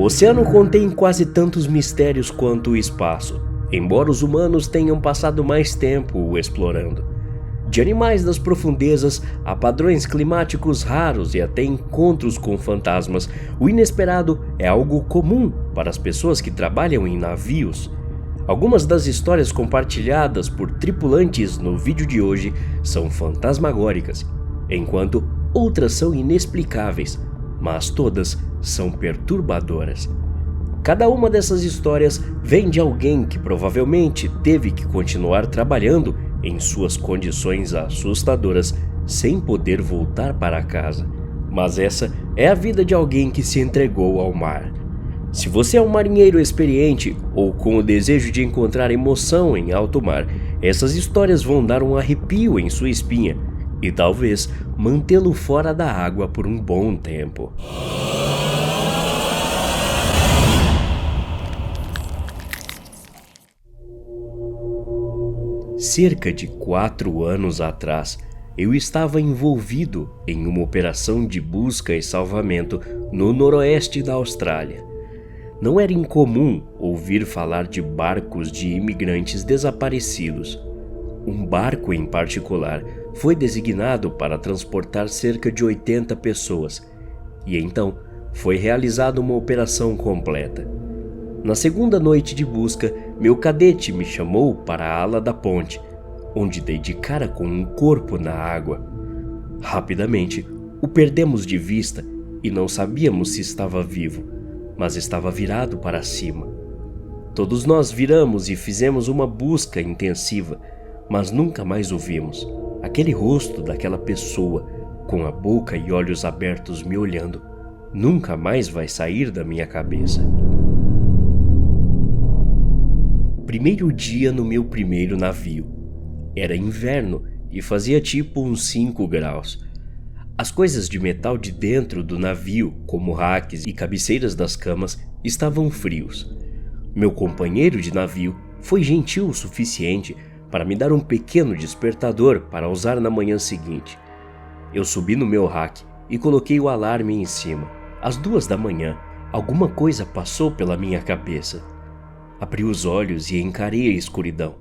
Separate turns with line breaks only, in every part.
O oceano contém quase tantos mistérios quanto o espaço, embora os humanos tenham passado mais tempo o explorando. De animais das profundezas a padrões climáticos raros e até encontros com fantasmas, o inesperado é algo comum para as pessoas que trabalham em navios. Algumas das histórias compartilhadas por tripulantes no vídeo de hoje são fantasmagóricas, enquanto outras são inexplicáveis, mas todas são perturbadoras. Cada uma dessas histórias vem de alguém que provavelmente teve que continuar trabalhando em suas condições assustadoras sem poder voltar para casa. Mas essa é a vida de alguém que se entregou ao mar. Se você é um marinheiro experiente ou com o desejo de encontrar emoção em alto mar, essas histórias vão dar um arrepio em sua espinha e talvez mantê-lo fora da água por um bom tempo. Cerca de 4 anos atrás, eu estava envolvido em uma operação de busca e salvamento no noroeste da Austrália. Não era incomum ouvir falar de barcos de imigrantes desaparecidos. Um barco em particular foi designado para transportar cerca de 80 pessoas, e então foi realizada uma operação completa. Na segunda noite de busca, meu cadete me chamou para a ala da ponte, onde dei de cara com um corpo na água. Rapidamente, o perdemos de vista e não sabíamos se estava vivo, mas estava virado para cima. Todos nós viramos e fizemos uma busca intensiva, mas nunca mais o vimos. Aquele rosto daquela pessoa, com a boca e olhos abertos me olhando, nunca mais vai sair da minha cabeça. Primeiro dia no meu primeiro navio. Era inverno e fazia tipo uns 5 graus. As coisas de metal de dentro do navio, como racks e cabeceiras das camas, estavam frios. Meu companheiro de navio foi gentil o suficiente para me dar um pequeno despertador para usar na manhã seguinte. Eu subi no meu rack e coloquei o alarme em cima. Às 2 da manhã, alguma coisa passou pela minha cabeça. Abri os olhos e encarei a escuridão.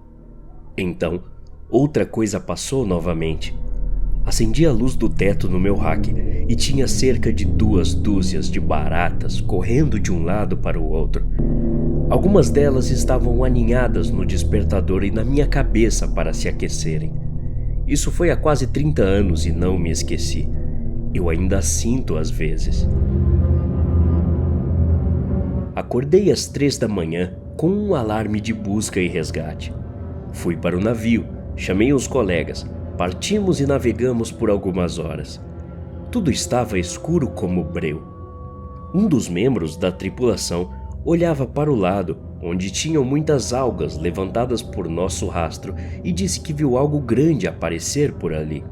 Então, outra coisa passou novamente. Acendi a luz do teto no meu rack e tinha cerca de 2 dúzias de baratas correndo de um lado para o outro. Algumas delas estavam aninhadas no despertador e na minha cabeça para se aquecerem. Isso foi há quase 30 anos e não me esqueci. Eu ainda sinto às vezes. Acordei às 3 da manhã com um alarme de busca e resgate. Fui para o navio, chamei os colegas, partimos e navegamos por algumas horas. Tudo estava escuro como breu. Um dos membros da tripulação olhava para o lado, onde tinham muitas algas levantadas por nosso rastro, e disse que viu algo grande aparecer por ali.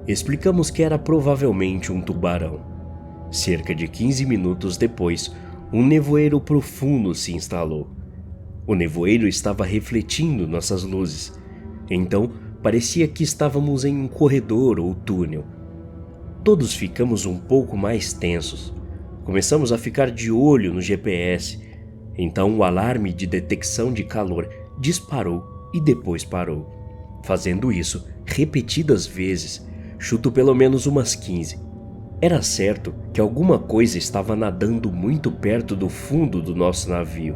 Explicamos que era provavelmente um tubarão. Cerca de 15 minutos depois, um nevoeiro profundo se instalou. O nevoeiro estava refletindo nossas luzes. Então, parecia que estávamos em um corredor ou túnel. Todos ficamos um pouco mais tensos. Começamos a ficar de olho no GPS. Então o alarme de detecção de calor disparou e depois parou. Fazendo isso repetidas vezes, chuto pelo menos umas 15. Era certo que alguma coisa estava nadando muito perto do fundo do nosso navio.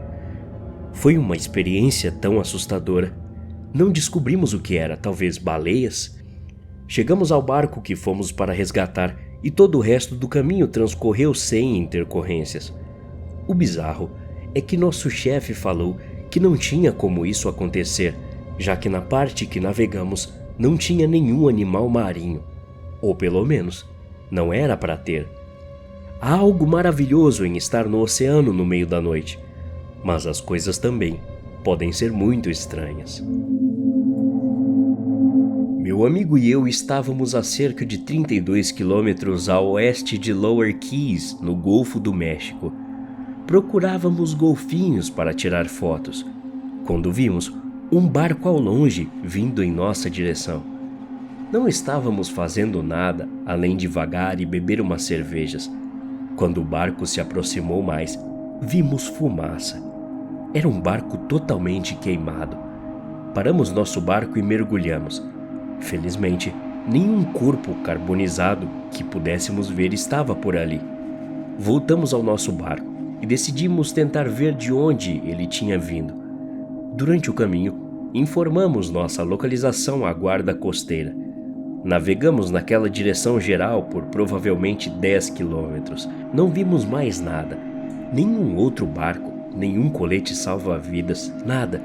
Foi uma experiência tão assustadora. Não descobrimos o que era, talvez baleias? Chegamos ao barco que fomos para resgatar e todo o resto do caminho transcorreu sem intercorrências. O bizarro é que nosso chefe falou que não tinha como isso acontecer, já que na parte que navegamos não tinha nenhum animal marinho. Ou pelo menos, não era para ter. Há algo maravilhoso em estar no oceano no meio da noite, mas as coisas também podem ser muito estranhas. Meu amigo e eu estávamos a cerca de 32 quilômetros a oeste de Lower Keys, no Golfo do México. Procurávamos golfinhos para tirar fotos, quando vimos um barco ao longe vindo em nossa direção. Não estávamos fazendo nada além de vagar e beber umas cervejas. Quando o barco se aproximou mais, vimos fumaça. Era um barco totalmente queimado. Paramos nosso barco e mergulhamos. Felizmente, nenhum corpo carbonizado que pudéssemos ver estava por ali. Voltamos ao nosso barco e decidimos tentar ver de onde ele tinha vindo. Durante o caminho, informamos nossa localização à guarda costeira. Navegamos naquela direção geral por provavelmente 10 quilômetros. Não vimos mais nada. Nenhum outro barco, nenhum colete salva-vidas, nada.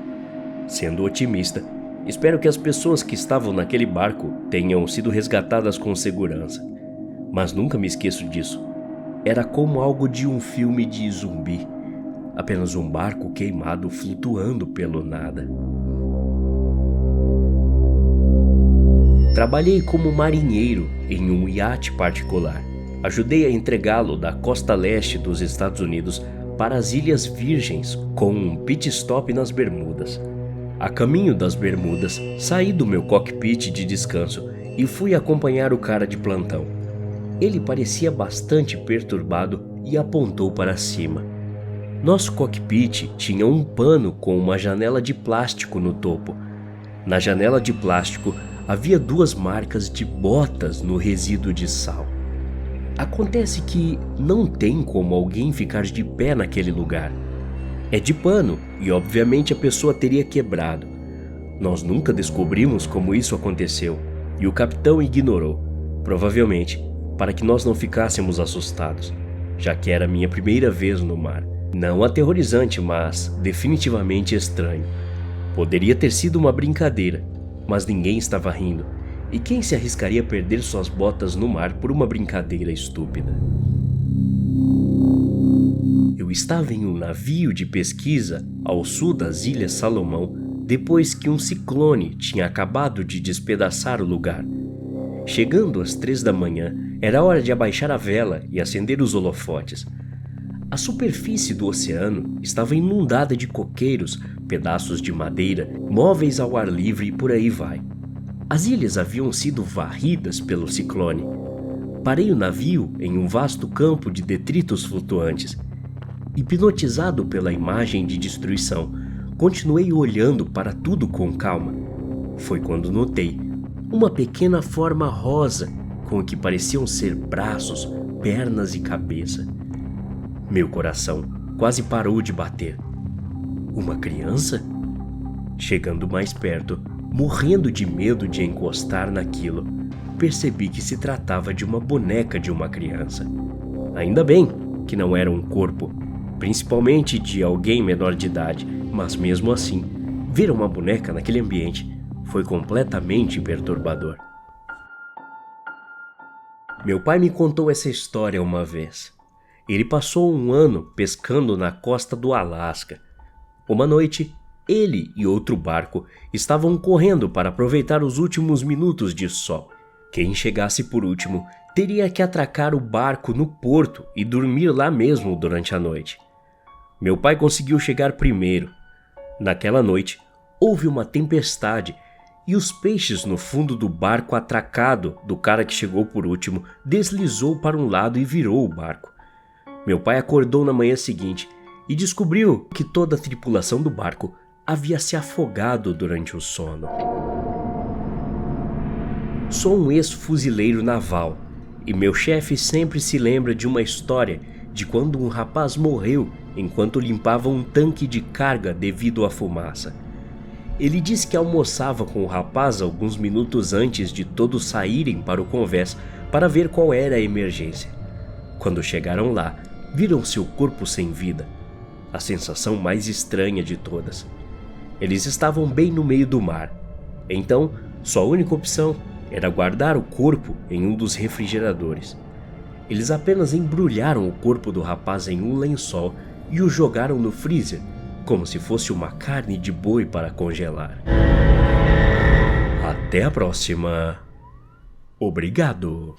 Sendo otimista, espero que as pessoas que estavam naquele barco tenham sido resgatadas com segurança. Mas nunca me esqueço disso. Era como algo de um filme de zumbi. Apenas um barco queimado flutuando pelo nada. Trabalhei como marinheiro em um iate particular. Ajudei a entregá-lo da costa leste dos Estados Unidos para as Ilhas Virgens, com um pit stop nas Bermudas. A caminho das Bermudas, saí do meu cockpit de descanso e fui acompanhar o cara de plantão. Ele parecia bastante perturbado e apontou para cima. Nosso cockpit tinha um pano com uma janela de plástico no topo. Na janela de plástico havia 2 marcas de botas no resíduo de sal. Acontece que não tem como alguém ficar de pé naquele lugar. É de pano e obviamente a pessoa teria quebrado. Nós nunca descobrimos como isso aconteceu e o capitão ignorou, provavelmente para que nós não ficássemos assustados, já que era minha primeira vez no mar. Não aterrorizante, mas definitivamente estranho. Poderia ter sido uma brincadeira, mas ninguém estava rindo. E quem se arriscaria a perder suas botas no mar por uma brincadeira estúpida? Eu estava em um navio de pesquisa ao sul das Ilhas Salomão depois que um ciclone tinha acabado de despedaçar o lugar. Chegando às 3 da manhã, era hora de abaixar a vela e acender os holofotes. A superfície do oceano estava inundada de coqueiros, pedaços de madeira, móveis ao ar livre e por aí vai. As ilhas haviam sido varridas pelo ciclone. Parei o navio em um vasto campo de detritos flutuantes. Hipnotizado pela imagem de destruição, continuei olhando para tudo com calma. Foi quando notei uma pequena forma rosa com o que pareciam ser braços, pernas e cabeça. Meu coração quase parou de bater. Uma criança? Chegando mais perto, morrendo de medo de encostar naquilo, percebi que se tratava de uma boneca de uma criança. Ainda bem que não era um corpo, principalmente de alguém menor de idade, mas mesmo assim, ver uma boneca naquele ambiente foi completamente perturbador. Meu pai me contou essa história uma vez. Ele passou um ano pescando na costa do Alasca. Uma noite, ele e outro barco estavam correndo para aproveitar os últimos minutos de sol. Quem chegasse por último teria que atracar o barco no porto e dormir lá mesmo durante a noite. Meu pai conseguiu chegar primeiro. Naquela noite, houve uma tempestade e os peixes no fundo do barco atracado do cara que chegou por último deslizou para um lado e virou o barco. Meu pai acordou na manhã seguinte e descobriu que toda a tripulação do barco havia se afogado durante o sono. Sou um ex-fuzileiro naval e meu chefe sempre se lembra de uma história de quando um rapaz morreu enquanto limpava um tanque de carga devido à fumaça. Ele disse que almoçava com o rapaz alguns minutos antes de todos saírem para o convés para ver qual era a emergência. Quando chegaram lá, viram seu corpo sem vida. A sensação mais estranha de todas. Eles estavam bem no meio do mar. Então, sua única opção era guardar o corpo em um dos refrigeradores. Eles apenas embrulharam o corpo do rapaz em um lençol e o jogaram no freezer, como se fosse uma carne de boi para congelar. Até a próxima. Obrigado.